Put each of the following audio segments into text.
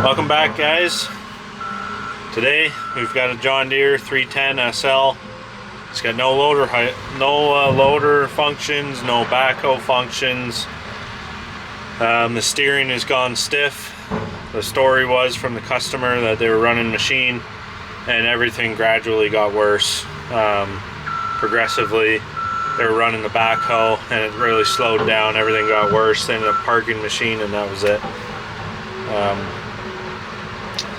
Welcome back, guys. Today we've got a John Deere 310 SL. It's got no loader loader functions, no backhoe functions. The steering has gone stiff. The story was from the customer that they were running machine and everything gradually got worse. Progressively they were running the backhoe and it really slowed down. Everything got worse. They ended up parking machine and that was it.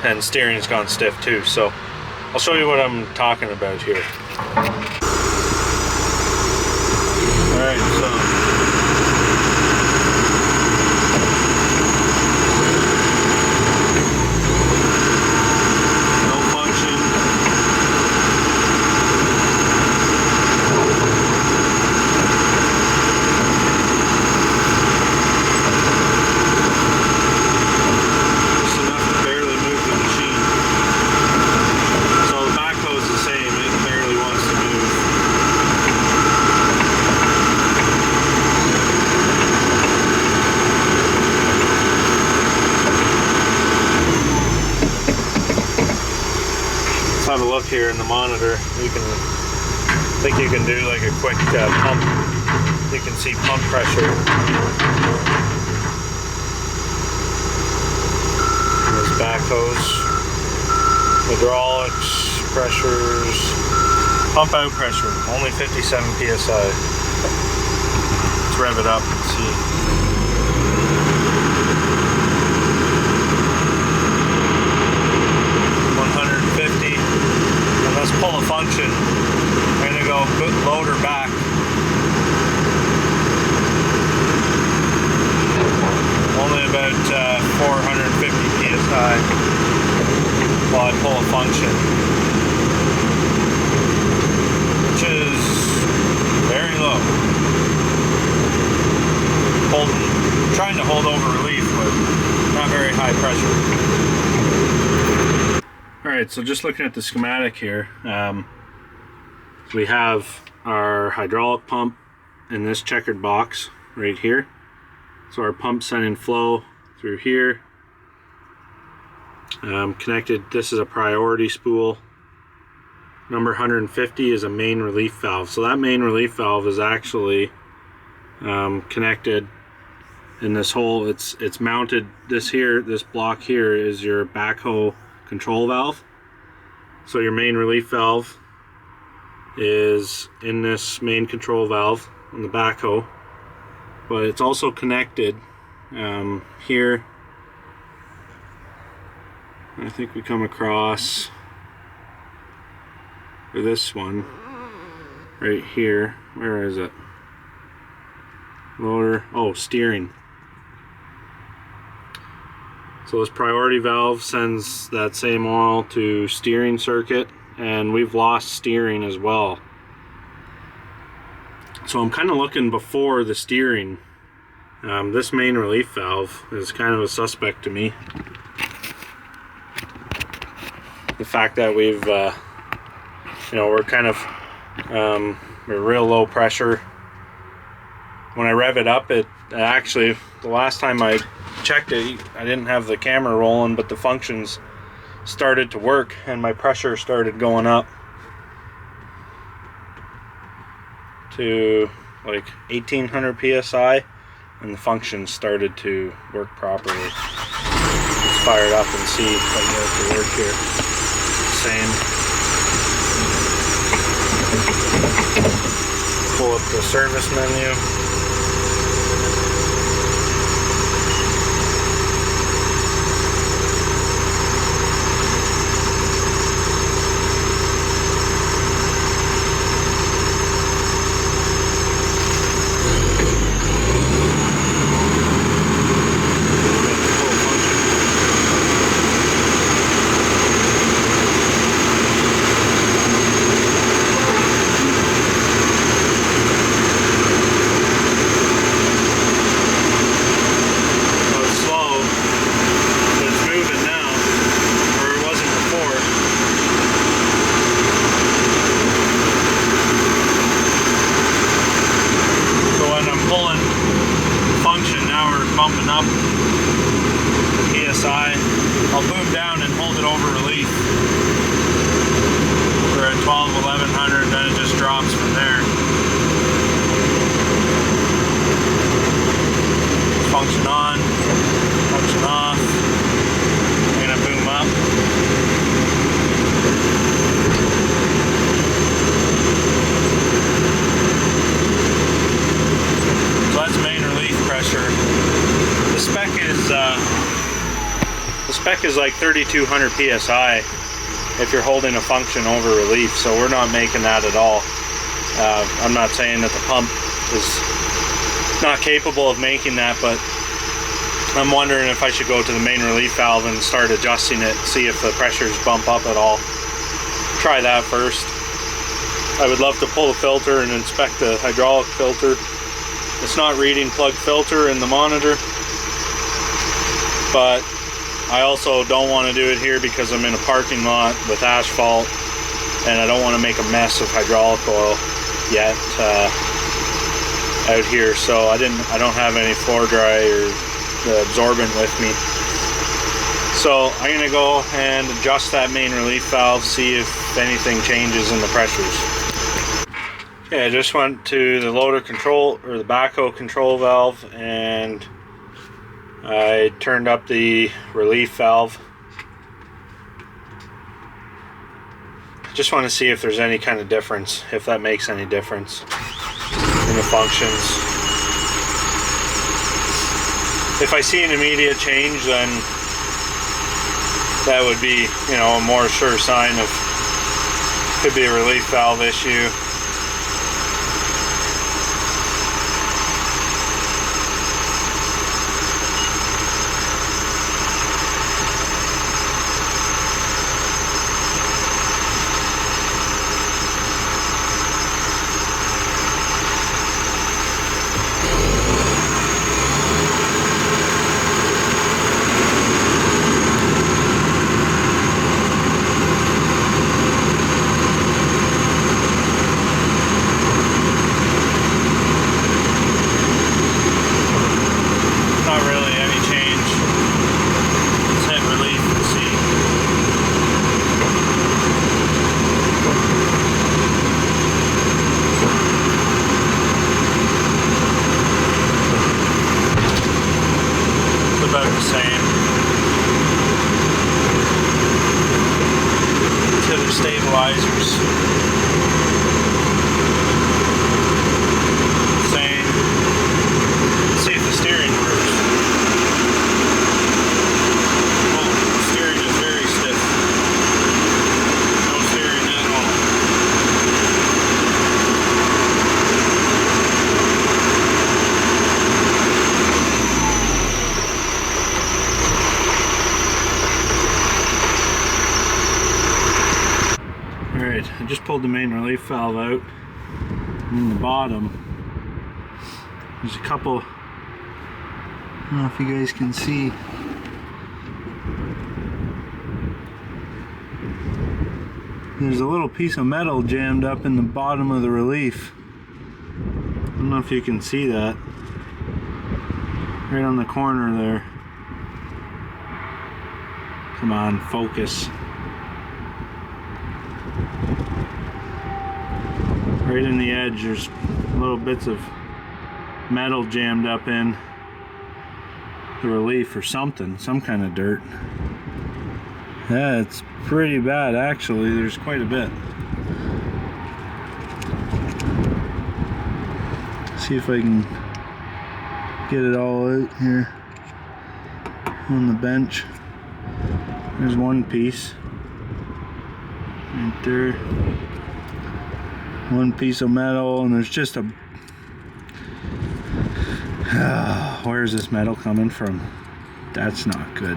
And steering's gone stiff too, so I'll show you what I'm talking about here. Alright, so have a look here in the monitor. You can, I think you can do like a quick pump. You can see pump pressure. There's backhoes, hydraulics, pressures, pump out pressure, only 57 psi. Let's rev it up and see. Let's pull a function. I'm going to go loader back. Only about 450 psi while I pull a function, which is very low. Trying to hold over relief, but not very high pressure. Alright, so just looking at the schematic here, we have our hydraulic pump in this checkered box right here. So our pump's sending flow through here. Connected, this is a priority spool. Number 150 is a main relief valve. So that main relief valve is actually connected in this hole. It's mounted, this block here is your backhoe control valve. So your main relief valve is in this main control valve on the backhoe, but it's also connected here. I think we come across for this one right here. Where is it? Loader. Oh, steering. So this priority valve sends that same oil to steering circuit, and we've lost steering as well. So I'm kind of looking before the steering. This main relief valve is kind of a suspect to me. The fact that we've, we're kind of, we're real low pressure. When I rev it up, it actually, the last time I checked it, I didn't have the camera rolling, but the functions started to work and my pressure started going up to like 1800 psi and the functions started to work properly. Let's fire it up and see if I get it to work here. Same. Pull up the service menu. I'll boom down and hold it over relief. We're at 1100, then it just drops from there. Function on, function off. I'm gonna boom up. So that's main relief pressure. The spec is like 3200 psi if you're holding a function over relief, so we're not making that at all. I'm not saying that the pump is not capable of making that, but I'm wondering if I should go to the main relief valve and start adjusting it, see if the pressures bump up at all. Try that first. I would love to pull the filter and inspect the hydraulic filter. It's not reading plug filter in the monitor, but I also don't want to do it here because I'm in a parking lot with asphalt and I don't want to make a mess of hydraulic oil yet out here. So I don't have any floor dry or the absorbent with me. So I'm going to go and adjust that main relief valve, see if anything changes in the pressures. Okay, I just went to the loader control, or the backhoe control valve, and I turned up the relief valve. Just want to see if there's any kind of difference, if that makes any difference in the functions. If I see an immediate change, then that would be, you know, a more sure sign of could be a relief valve issue. About the same. To the stabilizers. Same. Let's see if the steering works. Oh, the steering is very stiff. No steering at all. Alright, I just pulled the main relief valve out. In the bottom, there's a couple, I don't know if you guys can see. There's a little piece of metal jammed up in the bottom of the relief. I don't know if you can see that. Right on the corner there. Come on, focus. Right in the edge, there's little bits of metal jammed up in the relief or something, some kind of dirt. Yeah, it's pretty bad actually. There's quite a bit. See if I can get it all out here on the bench. There's one piece right there. One piece of metal, and there's just a where's this metal coming from? That's not good.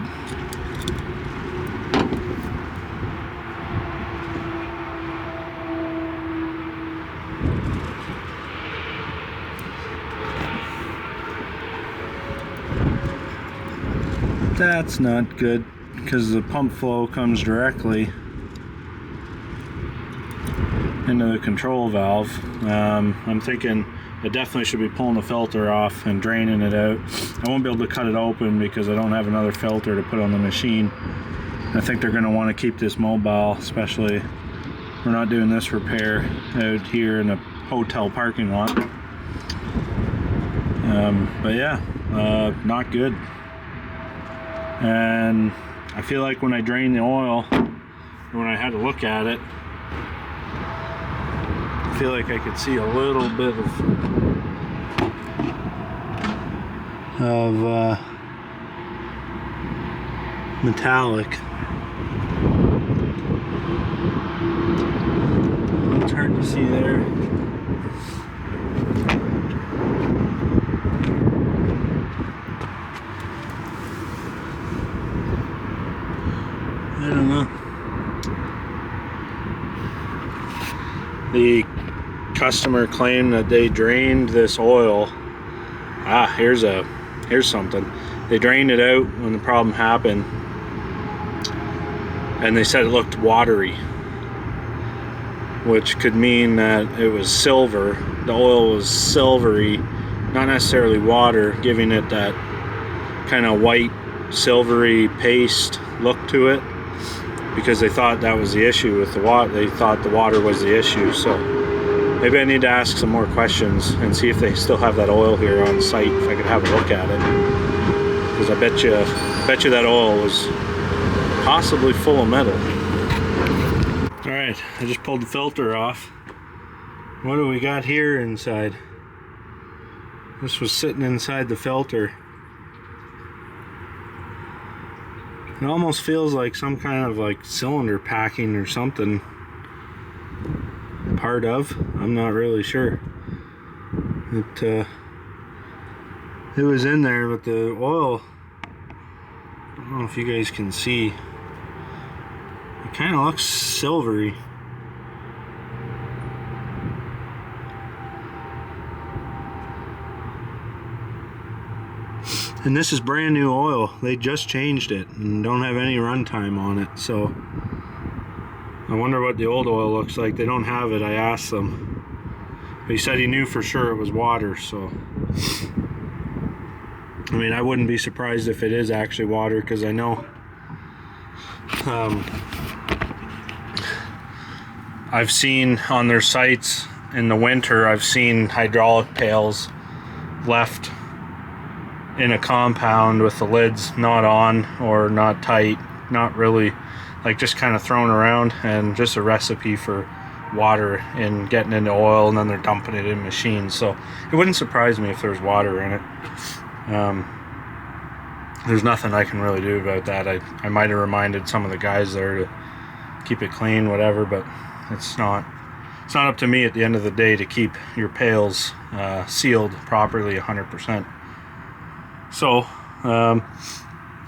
That's not good because the pump flow comes directly into the control valve. I'm thinking I definitely should be pulling the filter off and draining it out. I won't be able to cut it open because I don't have another filter to put on the machine. I think they're going to want to keep this mobile, especially we're not doing this repair out here in a hotel parking lot. But yeah, not good. And I feel like when I drained the oil, when I had to look at it, I feel like I could see a little bit of metallic. It's hard to see there. I don't know. The customer claimed that they drained this oil. Here's something. They drained it out when the problem happened, and they said it looked watery, which could mean that it was silver. The oil was silvery, not necessarily water, giving it that kind of white silvery paste look to it, because they thought that was the issue with the water. They thought the water was the issue. So maybe I need to ask some more questions and see if they still have that oil here on site, if I could have a look at it, because I bet you that oil was possibly full of metal. All right, I just pulled the filter off. What do we got here inside? This was sitting inside the filter. It almost feels like some kind of like cylinder packing or something. Part of, I'm not really sure. It was in there, but the oil, I don't know if you guys can see, it kind of looks silvery. And this is brand new oil. They just changed it and don't have any runtime on it. So I wonder what the old oil looks like. They don't have it. I asked them. But he said he knew for sure it was water. So I mean, I wouldn't be surprised if it is actually water, because I know I've seen on their sites in the winter, I've seen hydraulic pails left in a compound with the lids not on or not tight, not really, like just kind of thrown around, and just a recipe for water and getting into oil, and then they're dumping it in machines. So it wouldn't surprise me if there's water in it. There's nothing I can really do about that. I might have reminded some of the guys there to keep it clean, whatever, but it's not up to me at the end of the day to keep your pails sealed properly 100%. So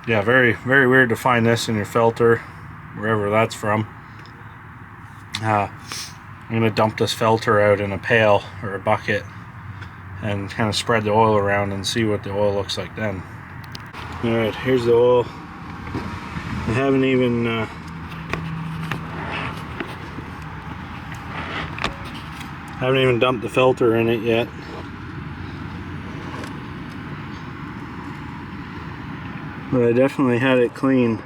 yeah, very, very weird to find this in your filter, wherever that's from. I'm gonna dump this filter out in a pail or a bucket and kind of spread the oil around and see what the oil looks like then. All right, here's the oil. I haven't even dumped the filter in it yet. But I definitely had it clean.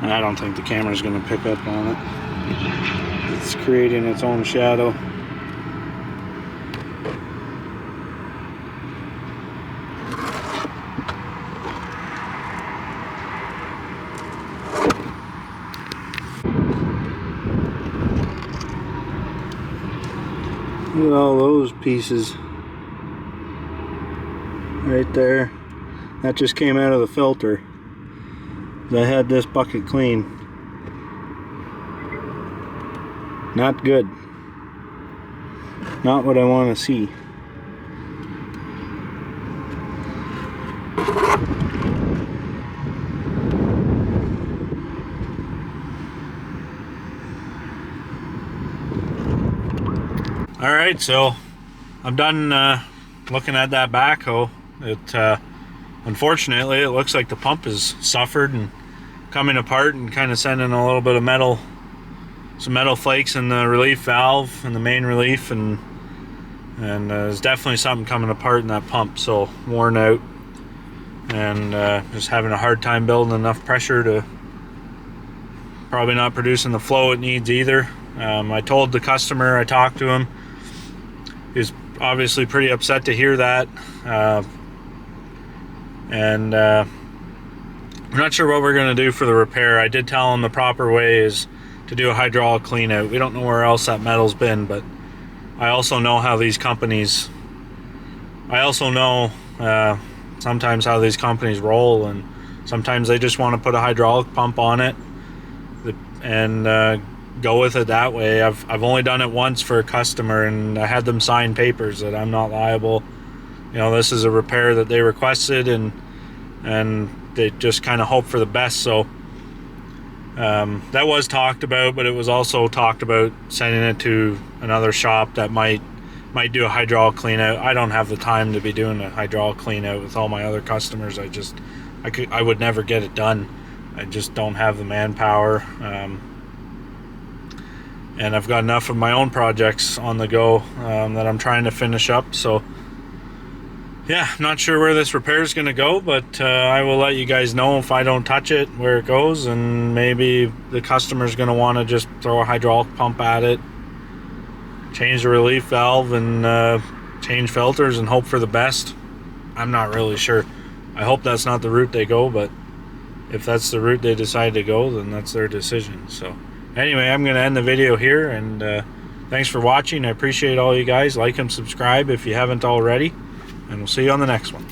I don't think the camera's gonna pick up on it. It's creating its own shadow. Look at all those pieces right there. That just came out of the filter. I had this bucket clean. Not good. Not what I want to see. All right, so I'm done looking at that backhoe. Unfortunately, it looks like the pump has suffered and coming apart and kind of sending a little bit of metal some metal flakes in the relief valve and the main relief, and there's definitely something coming apart in that pump. So worn out, and just having a hard time building enough pressure to, probably not producing the flow it needs either. I told the customer, I talked to him, he was obviously pretty upset to hear that, and I'm not sure what we're going to do for the repair. I did tell him the proper way is to do a hydraulic clean out. We don't know where else that metal's been, but I also know how these companies, sometimes how these companies roll, and sometimes they just want to put a hydraulic pump on it and go with it that way. I've only done it once for a customer, and I had them sign papers that I'm not liable. You know, this is a repair that they requested, and they just kind of hope for the best. So that was talked about, but it was also talked about sending it to another shop that might do a hydraulic clean out. I don't have the time to be doing a hydraulic clean out with all my other customers. I would never get it done. I just don't have the manpower, and I've got enough of my own projects on the go that I'm trying to finish up. So yeah, I'm not sure where this repair is going to go, but I will let you guys know if I don't touch it where it goes, and maybe the customer's going to want to just throw a hydraulic pump at it, change the relief valve, and change filters and hope for the best. I'm not really sure. I hope that's not the route they go, but if that's the route they decide to go, then that's their decision. So anyway, I'm going to end the video here, and thanks for watching. I appreciate all you guys. Like and subscribe if you haven't already, and we'll see you on the next one.